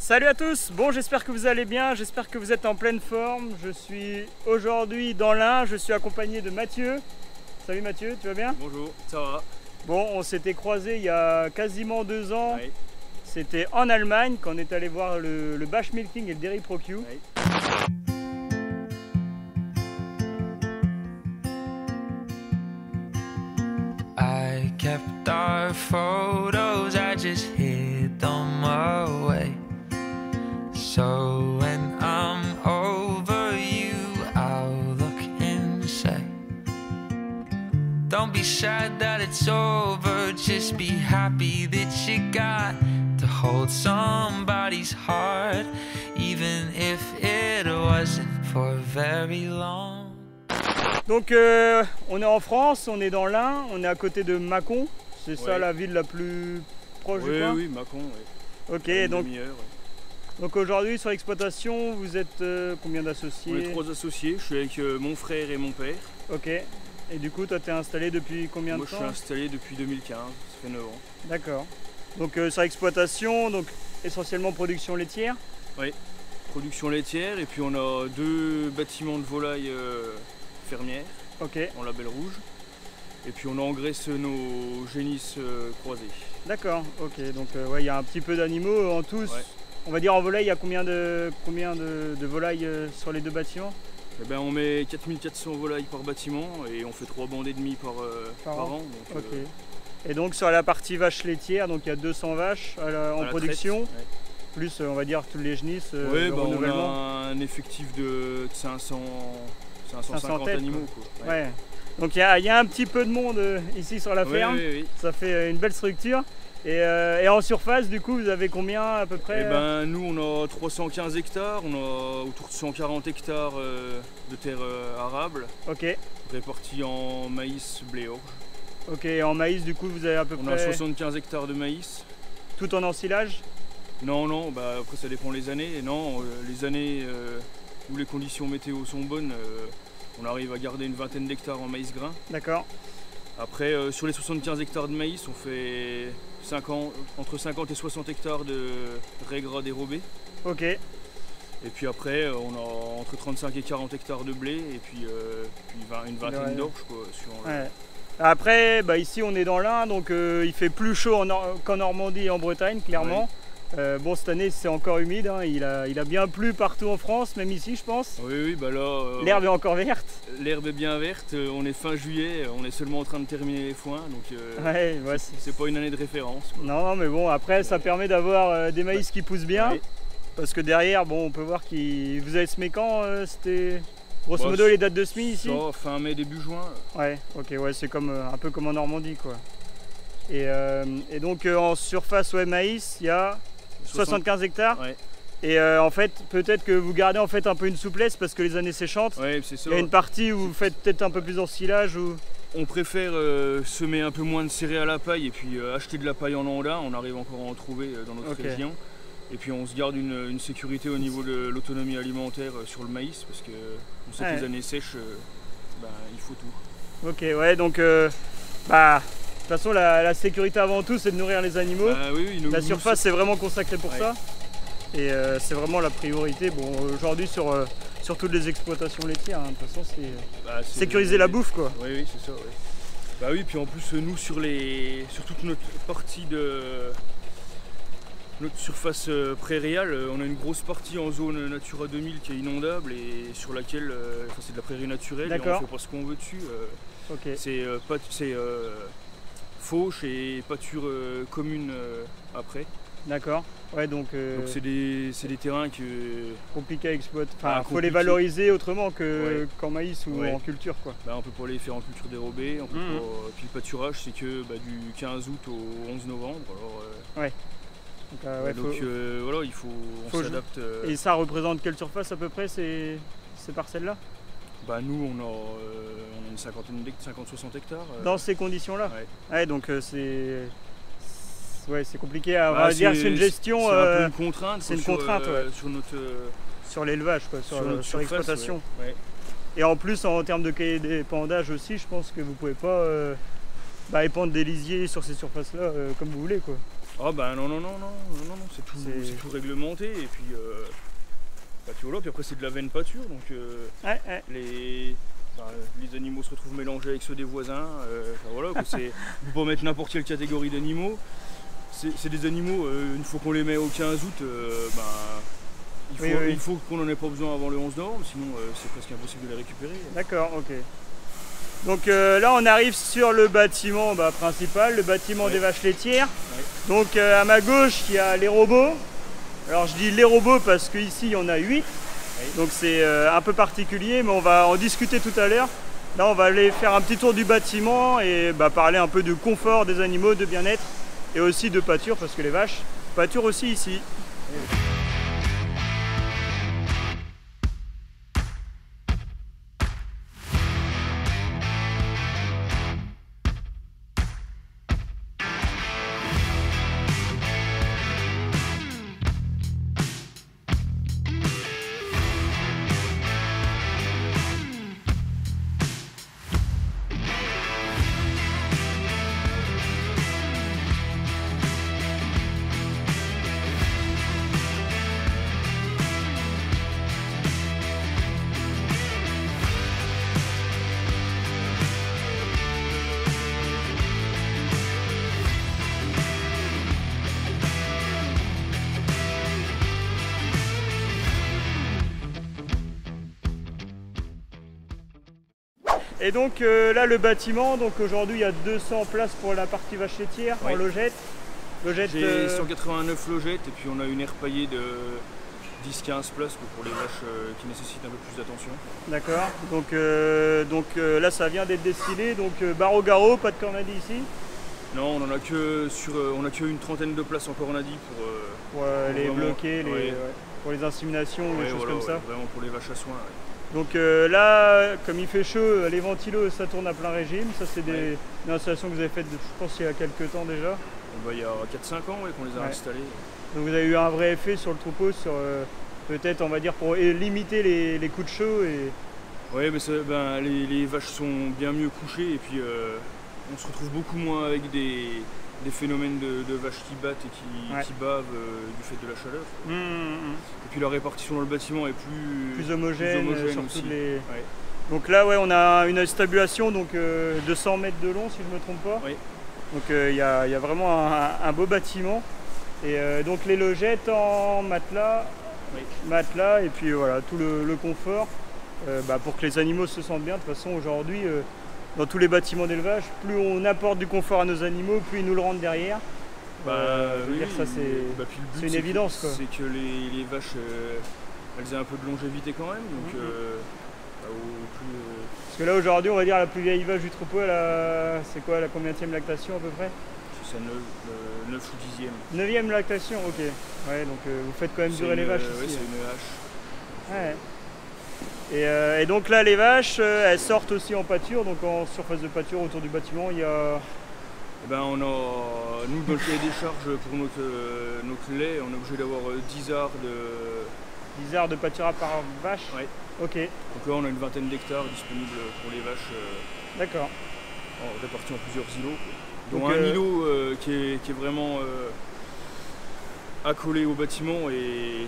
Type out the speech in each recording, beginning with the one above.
Salut à tous, bon j'espère que vous allez bien, j'espère que vous êtes en pleine forme. Je suis aujourd'hui dans l'Ain, je suis accompagné de Mathieu. Salut Mathieu, tu vas bien? Bonjour, ça va? Bon, on s'était croisés il y a quasiment 2 ans. Oui. C'était en Allemagne quand on est allé voir le Bash Milking et le Dairy Pro Q. Oui. I kept our photos, I just hid them away. So when I'm over you, I'll look and say, don't be sad that it's over, just be happy that you got to hold somebody's heart, even if it wasn't for very long. Donc on est en France, on est dans l'Ain, on est à côté de Mâcon. C'est ça la ville la plus proche du coin? Oui, Mâcon, oui. Ok, donc aujourd'hui sur l'exploitation, vous êtes combien d'associés? On est 3 associés, je suis avec mon frère et mon père. Ok, et du coup toi t'es installé depuis combien de temps? Moi je suis installé depuis 2015, ça fait 9 ans. D'accord. Donc sur l'exploitation, donc essentiellement production laitière? Oui, production laitière, et puis on a 2 bâtiments de volailles fermières, en label rouge. Et puis on engraisse nos génisses croisées. D'accord, ok, donc il y a un petit peu d'animaux en tous. Ouais. On va dire en volaille, il y a combien de volailles sur les 2 bâtiments? Eh ben, on met 4400 volailles par bâtiment et on fait 3 bandes et demie par an. Donc, ok. Et donc sur la partie vache laitière, donc il y a 200 vaches en production, traite, plus on va dire tous les genisses. Oui, on a un effectif de 550 animaux. Quoi. Ouais. Donc il y a un petit peu de monde ici sur la ferme, ça fait une belle structure. Et en surface, du coup, vous avez combien à peu près? Eh ben, nous, on a 315 hectares, on a autour de 140 hectares de terres arables, répartis en maïs, blé, orge. Ok, en maïs, du coup, vous avez à peu près... On a 75 hectares de maïs. Tout en ensilage? Non, bah, après ça dépend les années. Non, les années où les conditions météo sont bonnes, on arrive à garder une vingtaine d'hectares en maïs grain. D'accord. Après, sur les 75 hectares de maïs, on fait entre 50 et 60 hectares de raies gras dérobés. Ok. Et puis après, on a entre 35 et 40 hectares de blé et puis une vingtaine d'orges. Après, ici on est dans l'Ain, donc il fait plus chaud qu'en Normandie et en Bretagne, clairement. Bon, cette année c'est encore humide, hein. Il a bien plu partout en France, même ici je pense. Oui, bah là... l'herbe est encore verte. L'herbe est bien verte, on est fin juillet, on est seulement en train de terminer les foins, donc c'est pas une année de référence. Quoi. Non, mais bon, après ça permet d'avoir des maïs qui poussent bien, parce que derrière, bon, on peut voir vous avez semé quand c'était grosso modo les dates de semis ici? Fin mai, début juin. Ouais, ok, c'est un peu comme en Normandie, quoi. Et donc en surface maïs, il y a 75 hectares. Et en fait, peut-être que vous gardez en fait un peu une souplesse parce que les années séchantes. C'est ça. Il y a une partie où vous faites peut-être un peu plus d'ensilage ou... On préfère semer un peu moins de céréales à paille et puis acheter de la paille en landin. On arrive encore à en trouver dans notre région. Et puis on se garde une sécurité au niveau de l'autonomie alimentaire sur le maïs parce que on sait que les années sèches, il faut tout. Ok, donc de toute façon, la sécurité avant tout, c'est de nourrir les animaux. La surface, c'est vraiment consacré pour ça. Et c'est vraiment la priorité. Bon, aujourd'hui, sur toutes les exploitations laitières, hein, de toute façon, c'est sécuriser la bouffe, quoi. Oui, c'est ça. Bah oui, puis en plus, nous, sur toute notre partie de notre surface prairiale, on a une grosse partie en zone Natura 2000 qui est inondable et sur laquelle, c'est de la prairie naturelle et on fait pas ce qu'on veut dessus. C'est fauche et pâture commune après. D'accord. Donc c'est des terrains compliqués à exploiter. Enfin, faut les valoriser autrement qu'en maïs ou en culture, quoi. On peut pas les faire en culture dérobée. Puis le pâturage, c'est que du 15 août au 11 novembre. Alors, il faut s'adapte. Et ça représente quelle surface à peu près ces parcelles-là? Nous, on a une 50-60 hectares. Dans ces conditions-là? Donc c'est compliqué à dire, c'est une gestion. C'est un peu une contrainte. C'est une contrainte, sur l'élevage, sur l'exploitation. Et en plus, en termes de cahier d'épandage aussi, je pense que vous pouvez pas épandre des lisiers sur ces surfaces-là comme vous voulez, quoi. Ah bah non, c'est tout réglementé et puis puis voilà, puis après c'est de la veine pâture donc les animaux se retrouvent mélangés avec ceux des voisins. Voilà, on peut pas mettre n'importe quelle catégorie d'animaux. C'est des animaux, une fois qu'on les met au 15 août, il faut qu'on n'en ait pas besoin avant le 11 novembre, sinon c'est presque impossible de les récupérer. D'accord, ok. Donc là on arrive sur le bâtiment principal, le bâtiment des vaches laitières. Ouais. Donc à ma gauche il y a les robots. Alors je dis les robots parce qu'ici il y en a 8. Ouais. Donc c'est un peu particulier, mais on va en discuter tout à l'heure. Là on va aller faire un petit tour du bâtiment et parler un peu du confort des animaux, de bien-être et aussi de pâture parce que les vaches pâturent aussi ici. Ouais. Et donc là le bâtiment, donc aujourd'hui il y a 200 places pour la partie vache laitière en logette. J'ai 189 logettes et puis on a une aire paillée de 10-15 places pour les vaches qui nécessitent un peu plus d'attention. D'accord, donc là ça vient d'être destiné, donc barreau-garrot, pas de cornadis ici? Non, on a que une trentaine de places en cornadis pour les bloquer, pour les inséminations, des choses comme ça. Vraiment pour les vaches à soin. Donc là, comme il fait chaud, les ventilos ça tourne à plein régime. Ça c'est des installations que vous avez faites, je pense, il y a quelques temps déjà. Il y a 4-5 ans qu'on les a installées. Donc vous avez eu un vrai effet sur le troupeau, sur peut-être on va dire pour limiter les coups de chaud. Oui, mais les vaches sont bien mieux couchées et puis on se retrouve beaucoup moins avec des phénomènes de vaches qui battent et qui bavent du fait de la chaleur. Et puis la répartition dans le bâtiment est plus homogène sur toutes les... Donc là on a une stabulation de 100 mètres de long si je ne me trompe pas. Oui. Donc il y a vraiment un beau bâtiment. Et donc les logettes en matelas, et puis voilà tout le confort pour que les animaux se sentent bien. De toute façon aujourd'hui dans tous les bâtiments d'élevage, plus on apporte du confort à nos animaux, plus ils nous le rendent derrière. Ça c'est une évidence. C'est que les vaches elles aient un peu de longévité quand même. Donc, Parce que là aujourd'hui on va dire la plus vieille vache du troupeau, c'est quoi la combienième lactation à peu près? C'est 9 ou 10e. 9e lactation, ok. Ouais, donc vous faites quand même durer les vaches ici. Oui, c'est une hache. Ouais. Et donc là les vaches elles sortent aussi en pâture, donc en surface de pâture autour du bâtiment il y a... nous dans le cahier des charges pour notre lait on est obligé d'avoir 10 arts de... 10 arts de pâturage par vache? Oui. Ok. Donc là on a une vingtaine d'hectares disponibles pour les vaches. D'accord. Répartis en plusieurs îlots. Donc un îlot qui est vraiment accolé au bâtiment et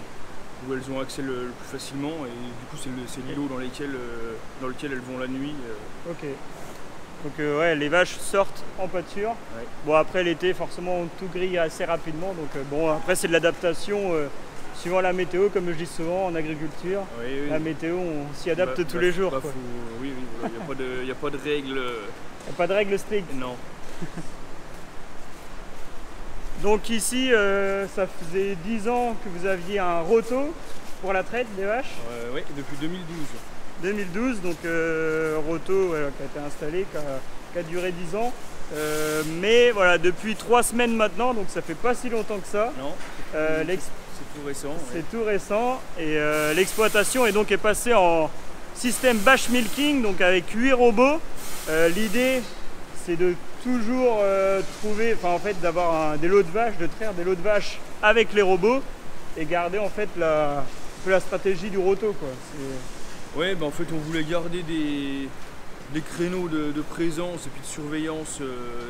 où elles ont accès le plus facilement et du coup c'est l'îlot dans lequel elles vont la nuit. Ok. Donc les vaches sortent en pâture. Ouais. Bon après l'été forcément on tout grille assez rapidement donc après c'est de l'adaptation suivant la météo comme je dis souvent en agriculture. Oui. La météo on s'y adapte tous les jours. Oui, il n'y a pas de règles. Il n'y a pas de règles strictes. Non. Donc ici, ça faisait 10 ans que vous aviez un roto pour la traite des vaches? Oui, depuis 2012. 2012, donc roto qui a été installé, qui a duré 10 ans. Mais voilà, depuis 3 semaines maintenant, donc ça fait pas si longtemps que ça. Non, c'est tout récent. C'est tout récent et l'exploitation est passée en système batch milking, donc avec 8 robots. L'idée c'est de toujours d'avoir des lots de vaches, de traire des lots de vaches avec les robots et garder en fait la stratégie du roto quoi. Ouais, en fait on voulait garder des créneaux de présence et puis de surveillance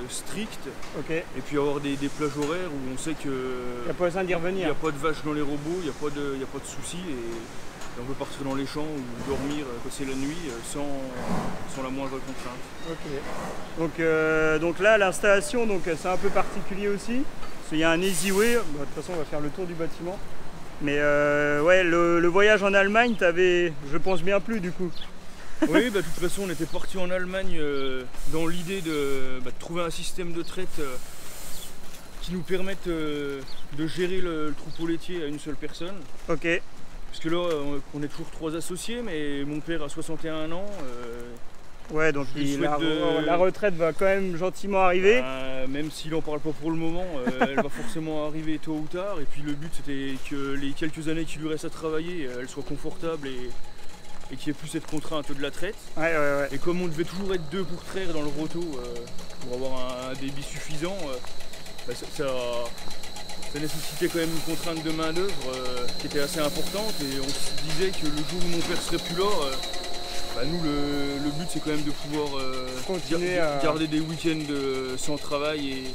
stricte. Okay. Et puis avoir des plages horaires où on sait que il n'y a pas besoin d'y revenir. Il n'y a pas de vaches dans les robots, il n'y a pas de soucis. Et on peut partir dans les champs ou dormir quand c'est la nuit sans la moindre contrainte. Ok. Donc là, l'installation, c'est un peu particulier aussi. Parce qu'il y a un easy way. Bon, de toute façon, on va faire le tour du bâtiment. Mais ouais, le voyage en Allemagne, t'avais, je pense, bien plu du coup. Oui, de toute façon, on était parti en Allemagne dans l'idée de trouver un système de traite qui nous permette de gérer le troupeau laitier à une seule personne. Ok. Parce que là, on est toujours 3 associés, mais mon père a 61 ans. Ouais, donc la retraite va quand même gentiment arriver. Même s'il n'en parle pas pour le moment, elle va forcément arriver tôt ou tard. Et puis le but, c'était que les quelques années qu'il lui reste à travailler, elles soient confortables et qu'il n'y ait plus cette contrainte de la traite. Ouais. Et comme on devait toujours être 2 pour traire dans le roto pour avoir un débit suffisant, ça nécessitait quand même une contrainte de main d'œuvre qui était assez importante. Et on se disait que le jour où mon père serait plus là, nous le but c'est quand même de pouvoir continuer à garder des week-ends sans travail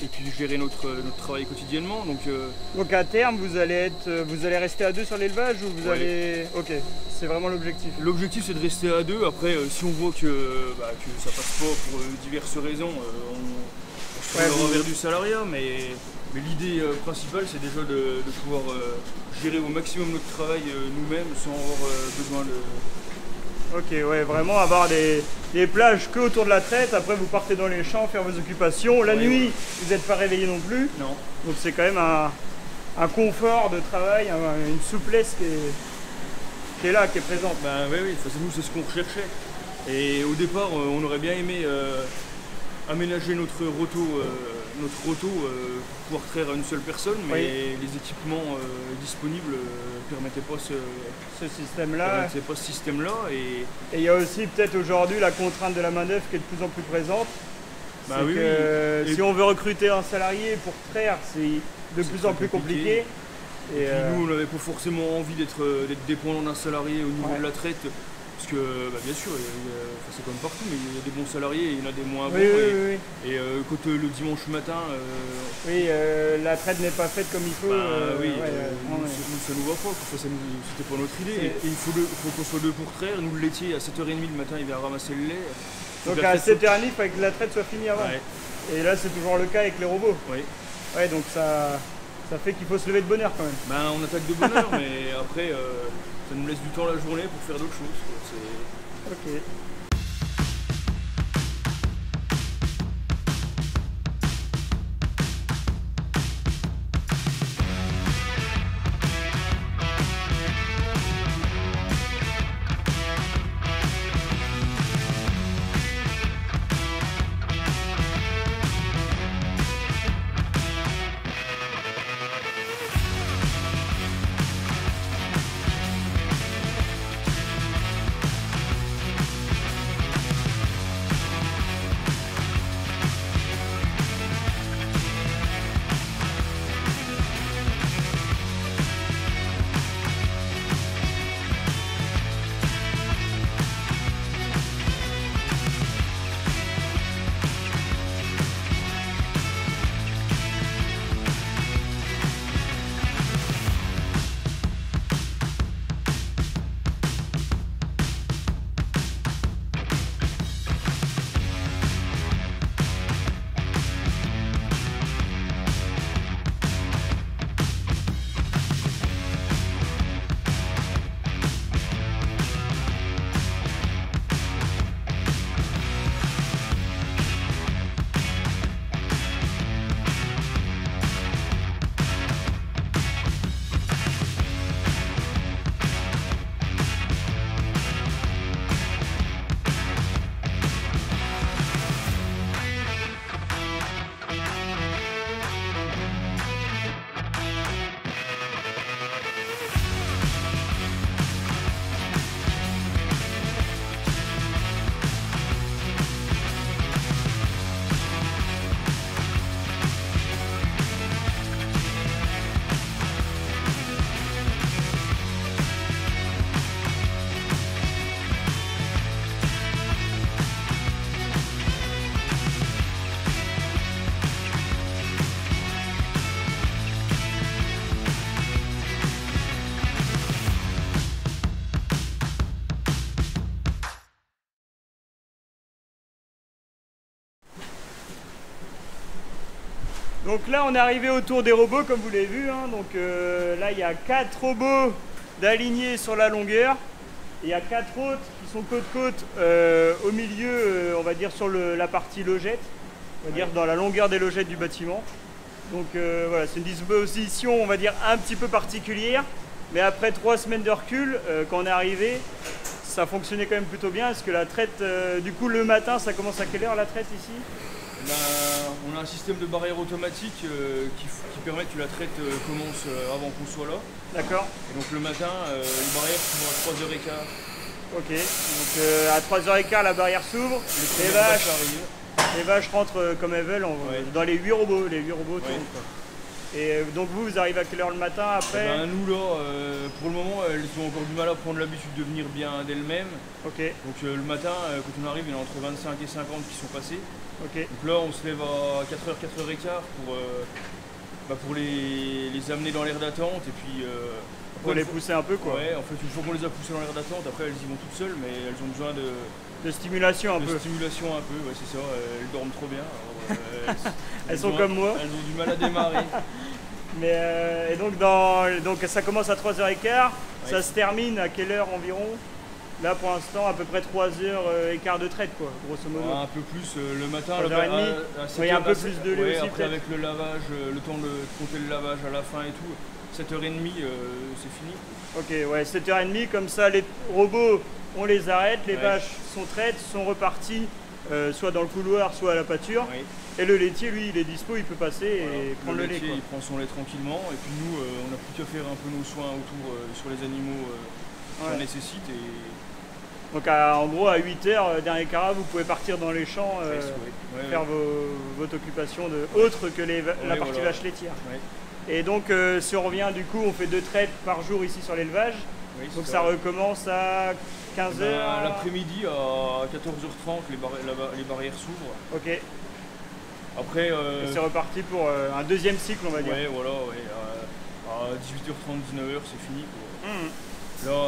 et puis gérer notre travail quotidiennement. Donc à terme vous allez rester à 2 sur l'élevage ou vous allez. Ok, c'est vraiment l'objectif. L'objectif c'est de rester à 2. Après si on voit que ça passe pas pour diverses raisons, on se tournera vers du salariat, mais l'idée principale c'est déjà de pouvoir gérer au maximum notre travail nous-mêmes sans avoir besoin de. Ok, ouais, vraiment avoir des plages que autour de la traite, après vous partez dans les champs faire vos occupations. La nuit, vous n'êtes pas réveillé non plus. Non. Donc c'est quand même un confort de travail, une souplesse qui est là, qui est présente. Oui, nous c'est ce qu'on recherchait. Et au départ, on aurait bien aimé aménager notre roto pour pouvoir traire à une seule personne, mais les équipements disponibles ne permettaient pas ce système-là. Et il y a aussi peut-être aujourd'hui la contrainte de la main-d'œuvre qui est de plus en plus présente. Si on veut recruter un salarié pour traire, c'est de plus en plus compliqué. Et puis nous, on n'avait pas forcément envie d'être dépendant d'un salarié au niveau de la traite. Parce que bien sûr, c'est comme partout, mais il y a des bons salariés et il y en a des moins bons. Et quand le dimanche matin... la traite n'est pas faite comme il faut. Ça nous va pas, c'était pas notre idée. Et il faut qu'on soit 2 pour traire. Nous, le laitier, à 7h30 le matin, il vient ramasser le lait. Donc à 7h30, il faut que la traite soit finie avant. Et là, c'est toujours le cas avec les robots. Ouais, donc ça fait qu'il faut se lever de bonne heure quand même. On attaque de bonne heure, mais après... ça nous laisse du temps la journée pour faire d'autres choses. Ok. Donc là on est arrivé autour des robots comme vous l'avez vu, hein. Donc là il y a 4 robots d'alignés sur la longueur. Il y a 4 autres qui sont côte-côte au milieu, on va dire sur la partie logette, on va dire dans la longueur des logettes du bâtiment. Donc voilà, c'est une disposition on va dire un petit peu particulière, mais après 3 semaines de recul, quand on est arrivé, ça fonctionnait quand même plutôt bien. Est-ce que la traite, du coup le matin, ça commence à quelle heure la traite ici? On a un système de barrière automatique qui permet que la traite commence avant qu'on soit là. D'accord. Et donc le matin, les barrières s'ouvrent à 3h15. Ok, donc à 3h15 la barrière s'ouvre, les vaches rentrent comme elles veulent dans les 8 robots. Les 8 robots tournent, quoi. Et donc vous arrivez à quelle heure le matin après? Nous là, pour le moment, elles ont encore du mal à prendre l'habitude de venir bien d'elles-mêmes. Ok. Donc le matin, quand on arrive, il y en a entre 25 et 50 qui sont passés. Ok. Donc là, on se lève à 4h, 4h15 pour les amener dans l'aire d'attente et puis... pour les pousser un peu, quoi. Ouais, en fait, une fois qu'on les a poussées dans l'aire d'attente, après elles y vont toutes seules, mais elles ont besoin de stimulation un peu. De stimulation un peu, ouais, c'est ça, elles dorment trop bien. Alors, elles sont comme moi. Elles ont du mal à démarrer. Mais et donc ça commence à 3h15, ouais. Ça se termine à quelle heure environ? Là pour l'instant à peu près 3h15 de traite, quoi, grosso modo. Ouais, un peu plus le matin, il y a un peu plus de lait aussi après avec le lavage, le temps de compter le lavage à la fin et tout, 7h30 c'est fini. Ok, ouais, 7h30, comme ça les robots on les arrête, les vaches sont traites, sont reparties soit dans le couloir, soit à la pâture. Oui. Et le laitier, lui, il est dispo, il peut passer et prendre le lait. Il prend son lait tranquillement. Et puis nous, on n'a plus qu'à faire un peu nos soins autour sur les animaux qu'on nécessite. Et... Donc en gros, à 8h, dernier carat, vous pouvez partir dans les champs, faire votre occupation autre que la partie vache laitière. Ouais. Et donc, si on revient, du coup, on fait 2 traites par jour ici sur l'élevage. Oui, donc ça recommence à 15h. L'après-midi à 14h30, les barrières s'ouvrent. Ok. Après, c'est reparti pour un deuxième cycle, on va dire. Ouais, voilà, à 18h30, 19h, c'est fini, quoi. Mmh. Là,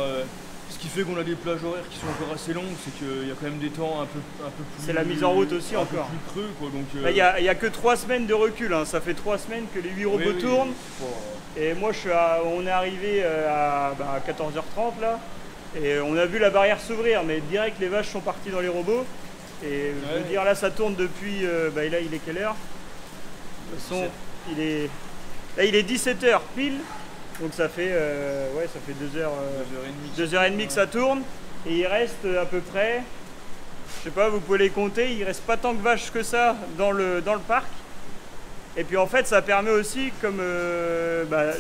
ce qui fait qu'on a des plages horaires qui sont encore assez longues, c'est qu'il y a quand même des temps un peu plus... C'est la mise en route aussi encore. Un peu plus creux, quoi. Il n'y a que 3 semaines de recul, hein. Ça fait 3 semaines que les 8 robots tournent. Et moi, on est arrivé à 14h30 là, et on a vu la barrière s'ouvrir, mais direct les vaches sont parties dans les robots. Et je veux dire, là ça tourne depuis, là il est quelle heure? De toute façon, il est 17h pile, donc ça fait 2h30 que ça tourne, et il reste à peu près, je sais pas, vous pouvez les compter, il reste pas tant de vaches que ça dans le parc. Et puis en fait ça permet aussi, comme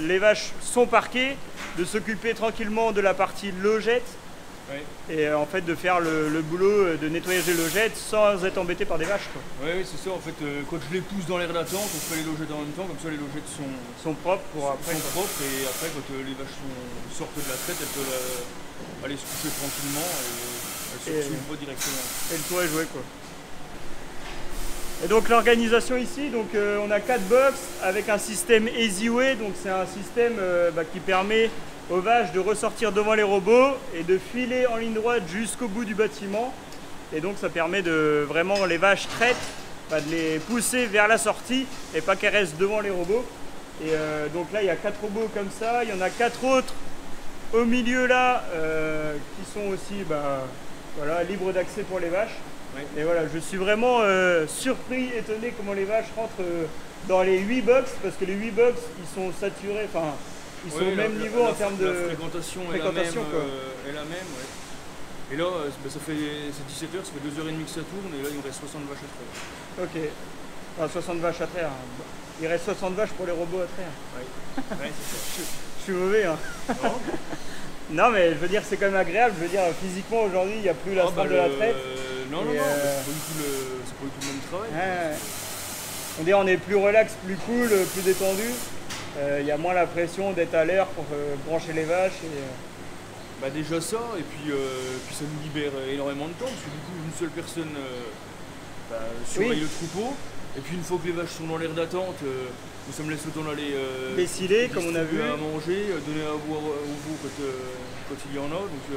les vaches sont parquées, de s'occuper tranquillement de la partie logette. Oui. Et en fait de faire le boulot de nettoyage des logettes sans être embêté par des vaches, quoi. Oui, c'est ça, en fait quand je les pousse dans l'aire d'attente, on fait les logettes en même temps, comme ça les logettes sont propres pour après. Sont propres, et après quand les vaches sortent de la traite, elles peuvent aller se coucher tranquillement et elles se s'ouvrent directement. Et le tour est joué, quoi. Et donc l'organisation ici, donc on a 4 box avec un système EasyWay, donc c'est un système qui permet aux vaches de ressortir devant les robots et de filer en ligne droite jusqu'au bout du bâtiment. Et donc ça permet de vraiment les vaches traites, de les pousser vers la sortie et pas qu'elles restent devant les robots. Et donc là il y a 4 robots comme ça, il y en a 4 autres au milieu là qui sont aussi libres d'accès pour les vaches. Oui. Et voilà, je suis vraiment surpris, étonné comment les vaches rentrent dans les 8 box, parce que les 8 box ils sont saturés, ils sont au même niveau en termes de fréquentation est la même. Ouais. Et là, ça fait 17h, ça fait 2h30 que ça tourne, et là il me reste 60 vaches à traire. Ok. Enfin, 60 vaches à traire. Il reste 60 vaches pour les robots à traire. Oui, c'est ça. Je suis mauvais, hein. Non, mais je veux dire, c'est quand même agréable. Je veux dire, physiquement, aujourd'hui, il n'y a plus la semaine de la traite. Non, c'est pas du tout le même travail. On dirait on est plus relax, plus cool, plus détendu. Il y a moins la pression d'être à l'heure pour brancher les vaches. Déjà ça, et puis ça nous libère énormément de temps, parce que du coup, une seule personne surveille le troupeau. Et puis une fois que les vaches sont dans l'aire d'attente, ça me laisse le temps d'aller déciler, comme on a vu, à manger, donner à boire aux veaux quand il y en a. Donc,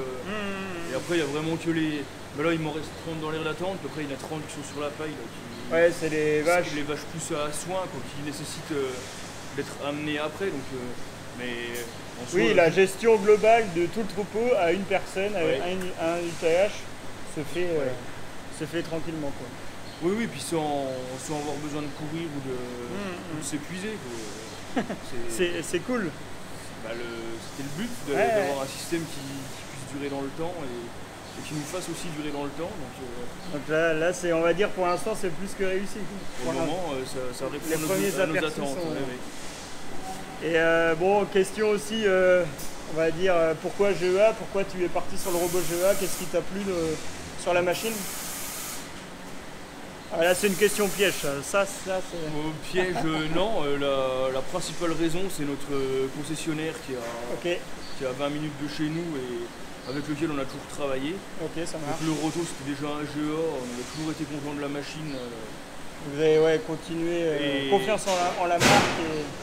et après il y a vraiment que les... là il m'en reste 30 dans l'aire d'attente, après il y en a 30 qui sont sur la paille là, Ouais, c'est les vaches. Les vaches plus à soin, quoi, qui nécessitent d'être amenées après. Donc, mais oui, la gestion globale de tout le troupeau à une personne, à un UTH, se fait tranquillement, quoi. Oui, oui, puis sans avoir besoin de courir ou de s'épuiser. C'est cool. Bah, c'était le but d'avoir un système qui puisse durer dans le temps et qui nous fasse aussi durer dans le temps. Donc là c'est, on va dire, pour l'instant, c'est plus que réussi. Pour le moment, ça répond à nos attentes. Et bon, question aussi, on va dire, pourquoi GEA? Pourquoi tu es parti sur le robot GEA? Qu'est-ce qui t'a plu sur la machine? Ah, là, c'est une question piège. Ça c'est... Piège, non. La principale raison, c'est notre concessionnaire qui a 20 minutes de chez nous et avec lequel on a toujours travaillé. Ok, ça marche. Donc, le Roto, c'était déjà un GEA. On a toujours été content de la machine. Vous avez continué, confiance en la marque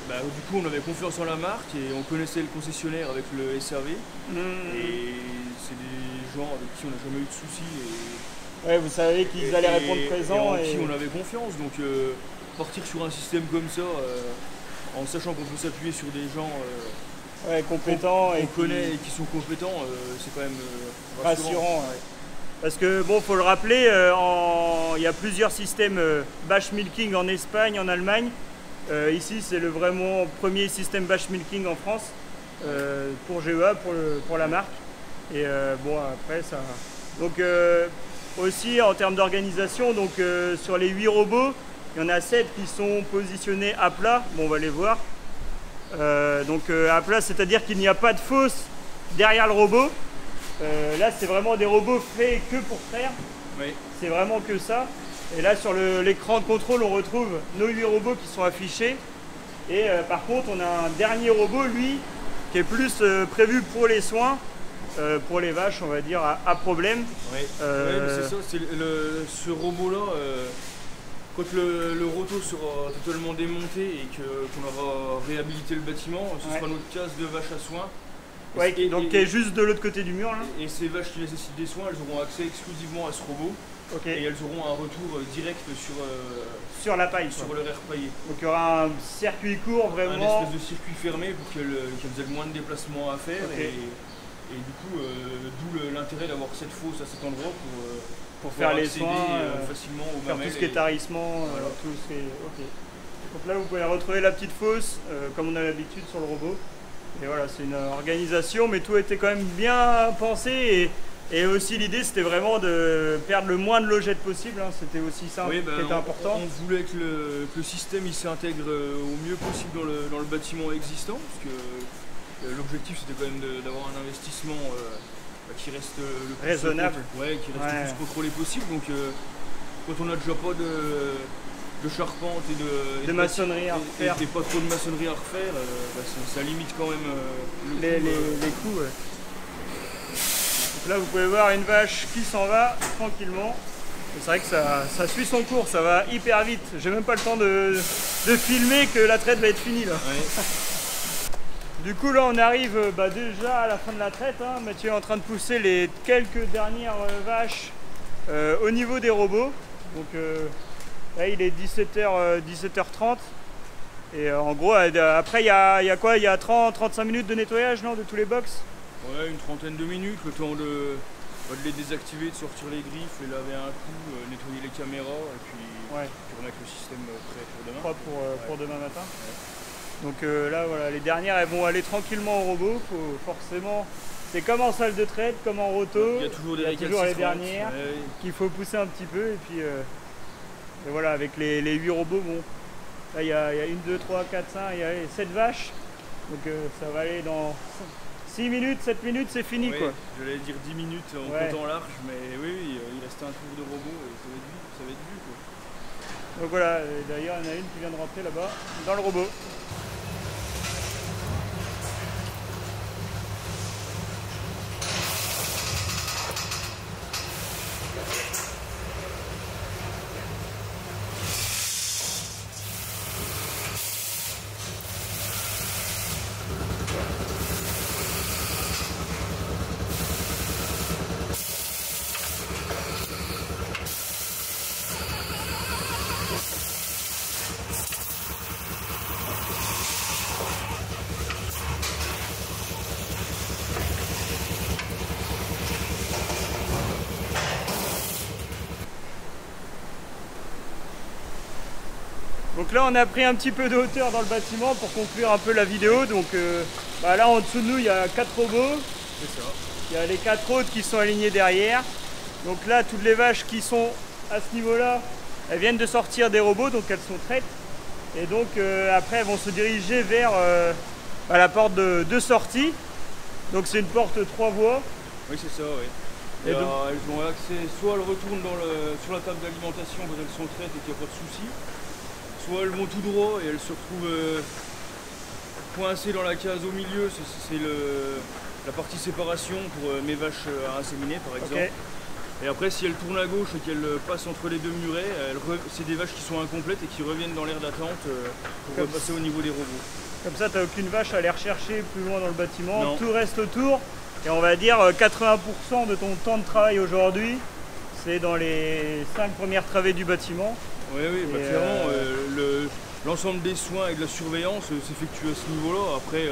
du coup, on avait confiance en la marque et on connaissait le concessionnaire avec le SAV. Et c'est des gens avec qui on n'a jamais eu de soucis. Ouais, vous savez qu'ils allaient répondre présent. Et en qui on avait confiance. Donc partir sur un système comme ça, en sachant qu'on peut s'appuyer sur des gens compétents qu'on connaît et qui sont compétents, c'est quand même rassurant. Parce que bon, faut le rappeler, il y a plusieurs systèmes batch milking en Espagne, en Allemagne. Ici, c'est le vraiment premier système batch milking en France pour GEA, pour la marque. Et bon, après ça. Donc aussi en termes d'organisation, donc sur les 8 robots, il y en a 7 qui sont positionnés à plat. Bon, on va les voir. Donc à plat, c'est-à-dire qu'il n'y a pas de fosse derrière le robot. Là, c'est vraiment des robots faits que pour traire. Oui. C'est vraiment que ça. Et là, sur l'écran de contrôle, on retrouve nos 8 robots qui sont affichés. Et par contre, on a un dernier robot, lui, qui est plus prévu pour les soins. Pour les vaches, on va dire, à problème. Oui, c'est ça. Ce robot-là, quand le roto sera totalement démonté et qu'on aura réhabilité le bâtiment, ce sera notre case de vaches à soins. Donc qui est juste de l'autre côté du mur. Là. Et ces vaches qui nécessitent des soins, elles auront accès exclusivement à ce robot. Et elles auront un retour direct sur la paille. Sur leur air paillé. Donc il y aura un circuit court vraiment. Un espèce de circuit fermé pour qu'elles aient moins de déplacements à faire. Et du coup, d'où l'intérêt d'avoir cette fosse à cet endroit pour faire les soins facilement au faire tout ce qui est tarissement. Voilà. Donc là, vous pouvez retrouver la petite fosse, comme on a l'habitude sur le robot. Et voilà, c'est une organisation, mais tout était quand même bien pensé. Et aussi, l'idée, c'était vraiment de perdre le moins de logettes possible. Hein. C'était aussi ça qui était important. On voulait que le système s'intègre au mieux possible dans le bâtiment existant. Parce que l'objectif, c'était quand même d'avoir un investissement qui reste le plus raisonnable. Qui reste le plus contrôlé possible. Donc, quand on n'a déjà pas de charpente et de maçonnerie à refaire, et pas trop de maçonnerie à refaire, ça limite quand même les coûts. Donc là, vous pouvez voir une vache qui s'en va tranquillement. C'est vrai que ça suit son cours, ça va hyper vite. J'ai même pas le temps de filmer que la traite va être finie là. Du coup là on arrive déjà à la fin de la traite. Hein. Mathieu est en train de pousser les quelques dernières vaches au niveau des robots. Donc là il est 17h30. Et en gros après il y a quoi? Il y a 30-35 minutes de nettoyage de tous les box? Ouais, une trentaine de minutes, le temps de les désactiver, de sortir les griffes, les laver un coup, nettoyer les caméras et puis remettre le système prêt pour demain. Pour demain matin. Donc là voilà, les dernières elles vont aller tranquillement au robot. Forcément, c'est comme en salle de traite, comme en roto. Il y a toujours les dernières qu'il faut pousser un petit peu. Et puis et voilà, avec les 8 robots, bon, là il y a 1, 2, 3, 4, 5, il y a 7 vaches. Donc ça va aller dans 6 minutes, 7 minutes, c'est fini quoi. J'allais dire 10 minutes en comptant large, mais oui, il reste un tour de robot et ça va être vu quoi. Donc voilà, d'ailleurs il y en a une qui vient de rentrer là-bas, dans le robot. Donc là on a pris un petit peu de hauteur dans le bâtiment pour conclure un peu la vidéo. Donc là en dessous de nous il y a 4 robots. C'est ça. Il y a les 4 autres qui sont alignés derrière. Donc là toutes les vaches qui sont à ce niveau là, elles viennent de sortir des robots, donc elles sont traites. Et donc après elles vont se diriger vers la porte de sortie. Donc c'est une porte 3 voies. Oui c'est ça, oui. Et elles ont accès, soit elles retournent sur la table d'alimentation quand elles sont traites et qu'il n'y a pas de souci, soit elles vont tout droit et elles se retrouvent coincées dans la case au milieu, c'est la partie séparation pour mes vaches à inséminer par exemple. Okay. Et après si elles tournent à gauche et qu'elles passent entre les deux murets, c'est des vaches qui sont incomplètes et qui reviennent dans l'aire d'attente pour repasser au niveau des robots. Comme ça tu n'as aucune vache à aller rechercher plus loin dans le bâtiment, non. Tout reste autour. Et on va dire 80% de ton temps de travail aujourd'hui, c'est dans les 5 premières travées du bâtiment. Oui, clairement, l'ensemble des soins et de la surveillance s'effectue à ce niveau-là. Après,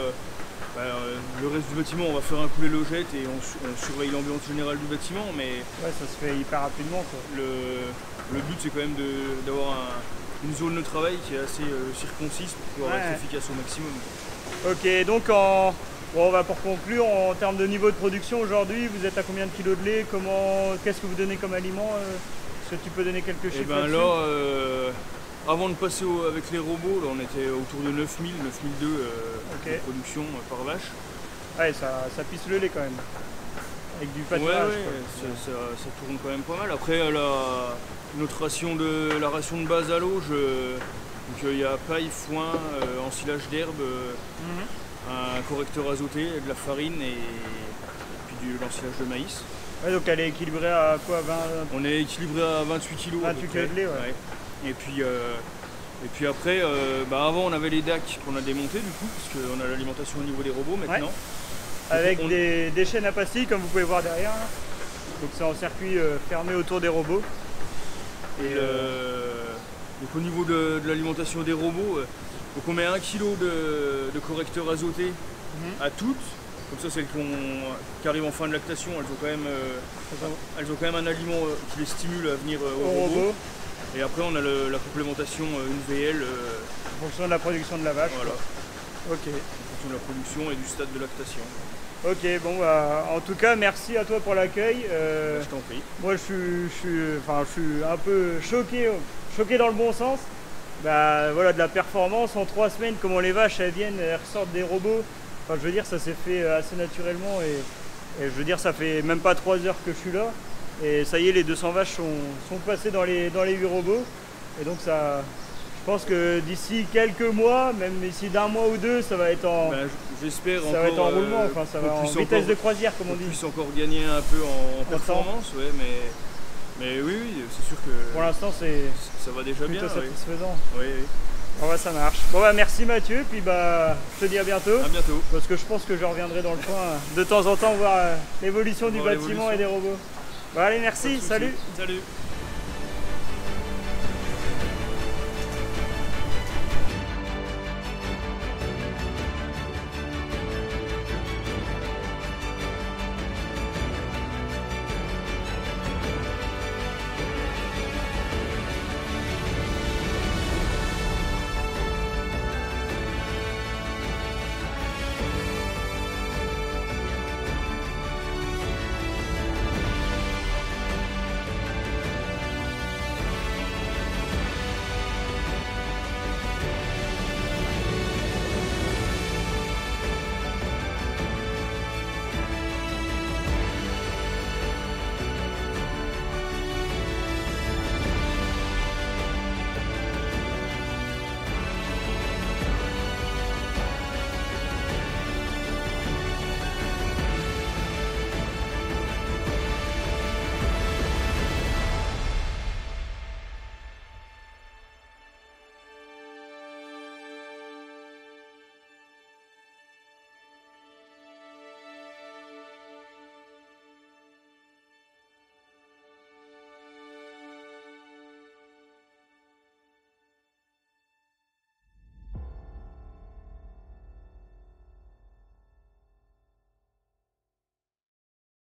le reste du bâtiment, on va faire un couler logette et on surveille l'ambiance générale du bâtiment. Mais ouais, ça se fait hyper rapidement, quoi. Le but, c'est quand même d'avoir une zone de travail qui est assez circoncise pour pouvoir être efficace au maximum. Ok, donc pour conclure, en termes de niveau de production aujourd'hui, vous êtes à combien de kilos de lait? Qu'est-ce que vous donnez comme aliment? Est-ce que tu peux donner quelques chiffres? Avant de passer avec les robots, là, on était autour de 9000, 9002 de production par vache. Ouais, ça pisse le lait quand même. Avec du pâturage. Ouais, ça tourne quand même pas mal. Après, la ration de base à l'auge, il y a paille, foin, ensilage d'herbe. Un correcteur azoté, de la farine et puis de l'ensilage de maïs. Ouais, donc elle est équilibrée à quoi, 20... On est équilibré à 28 kg. 28 kg de lait, ouais. Et puis après, avant on avait les DAC qu'on a démontés du coup, parce qu'on a l'alimentation au niveau des robots maintenant. Ouais. Avec des chaînes à pastilles comme vous pouvez voir derrière. Là. Donc c'est en circuit fermé autour des robots. Et donc au niveau de l'alimentation des robots, donc on met 1 kg de correcteur azoté à toutes, comme ça celles qui arrivent en fin de lactation, elles ont quand même un aliment qui les stimule à venir au robot. Et après on a la complémentation une VL. En fonction de la production de la vache. Voilà. Ok. En fonction de la production et du stade de lactation. Ok, bon en tout cas merci à toi pour l'accueil. Je t'en prie. Moi je suis un peu choqué dans le bon sens. De la performance en 3 semaines, comment les vaches elles ressortent des robots. Enfin je veux dire ça s'est fait assez naturellement et je veux dire ça fait même pas 3 heures que je suis là. Et ça y est, les 200 vaches sont passées dans les 8 robots. Et donc ça, je pense que d'ici quelques mois, même ici d'1 mois ou 2, ça va être en roulement, enfin ça va en vitesse de croisière comme on dit. On puisse encore gagner un peu en performance, ouais, mais oui, c'est sûr que pour l'instant ça va déjà bien. Satisfaisant. Oui. Bon ça marche. Bon merci Mathieu, puis je te dis à bientôt. À bientôt. Parce que je pense que je reviendrai dans le coin de temps en temps voir l'évolution du bâtiment et des robots. Bon allez, merci, salut. Salut.